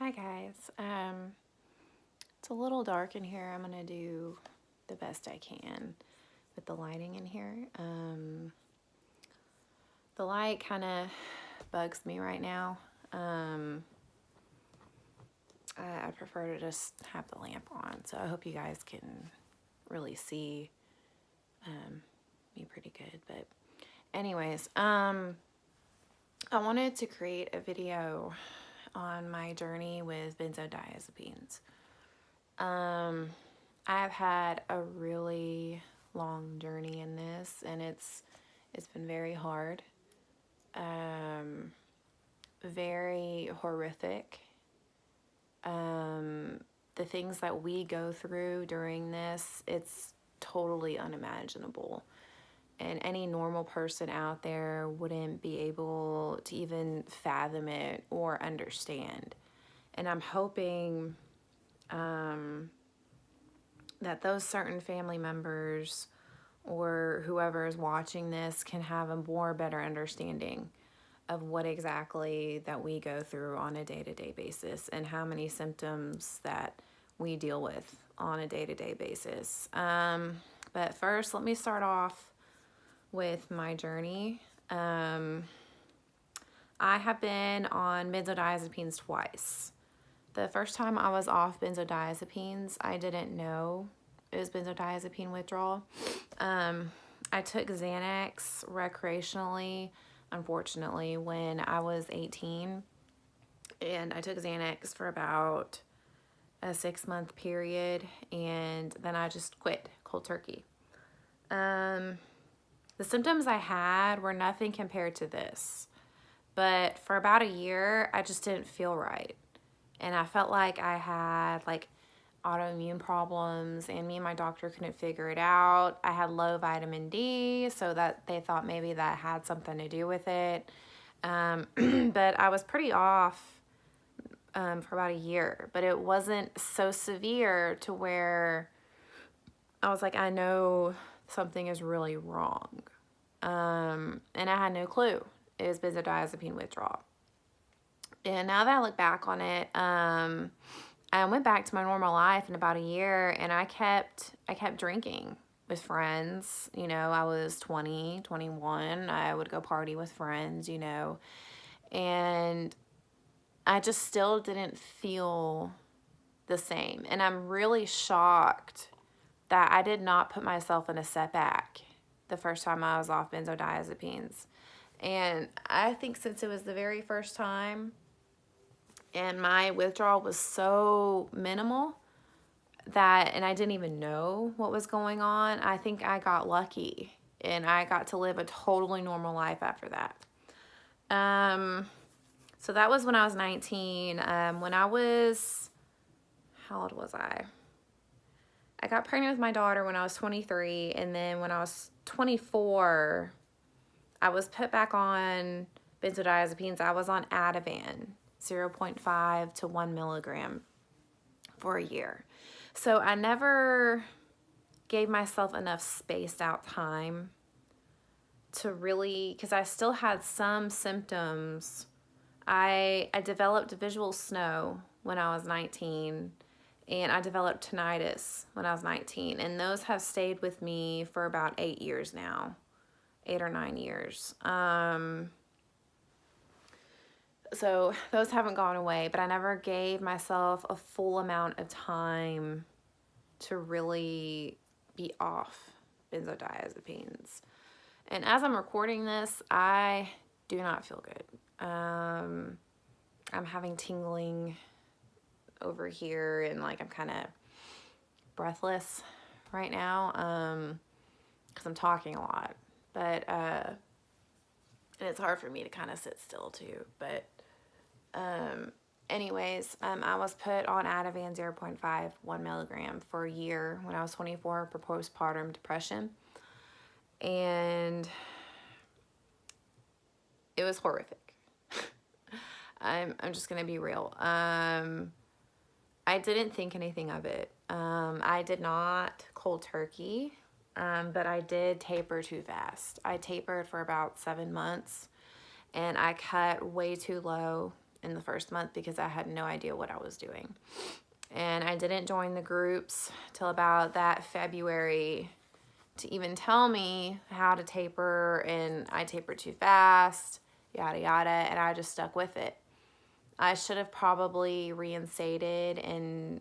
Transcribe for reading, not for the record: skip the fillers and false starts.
Hi guys. It's a little dark in here. I'm gonna do the best I can with the lighting in here. The light kind of bugs me right now. I prefer to just have the lamp on, so I hope you guys can really see me pretty good. But anyways, I wanted to create a video on my journey with benzodiazepines. I've had a really long journey in this, and it's been very hard, very horrific. The things that we go through during this, it's totally unimaginable. And any normal person out there wouldn't be able to even fathom it or understand. And I'm hoping that those certain family members or whoever is watching this can have a more better understanding of what exactly that we go through on a day-to-day basis and how many symptoms that we deal with on a day-to-day basis. But first, let me start off with my journey. I have been on benzodiazepines twice. The first time I was off benzodiazepines, I didn't know it was benzodiazepine withdrawal. I took Xanax recreationally, unfortunately, when I was 18. And I took Xanax for about a 6-month period, and then I just quit cold turkey. The symptoms I had were nothing compared to this. But for about a year, I just didn't feel right. And I felt like I had autoimmune problems, and me and my doctor couldn't figure it out. I had low vitamin D, so that they thought maybe that had something to do with it. But I was pretty off for about a year, but it wasn't so severe to where I was like, I know something is really wrong. And I had no clue it was benzodiazepine withdrawal. And now that I look back on it, I went back to my normal life in about a year, and I kept drinking with friends. You know, I was 20, 21. I would go party with friends, and I just still didn't feel the same. And I'm really shocked that I did not put myself in a setback the first time I was off benzodiazepines. And I think since it was the very first time and my withdrawal was so minimal and I didn't even know what was going on, I think I got lucky and I got to live a totally normal life after that. So that was when I was 19. When I was, how old was I? I got pregnant with my daughter when I was 23, and then when I was 24, I was put back on benzodiazepines. I was on Ativan, 0.5 to 1 milligram for a year. So I never gave myself enough spaced out time to really, because I still had some symptoms. I developed visual snow when I was 19, and I developed tinnitus when I was 19, and those have stayed with me for about 8 years now, 8 or 9 years. So those haven't gone away, but I never gave myself a full amount of time to really be off benzodiazepines. And as I'm recording this, I do not feel good. I'm having tingling over here, and I'm kind of breathless right now because I'm talking a lot. But and it's hard for me to kind of sit still too. But anyways, I was put on Ativan 0.5, 1 milligram for a year when I was 24 for postpartum depression. And it was horrific. I'm just going to be real. I didn't think anything of it. I did not cold turkey, but I did taper too fast. I tapered for about 7 months, and I cut way too low in the first month because I had no idea what I was doing. And I didn't join the groups till about that February to even tell me how to taper, and I tapered too fast, yada yada, and I just stuck with it. I should have probably reinstated and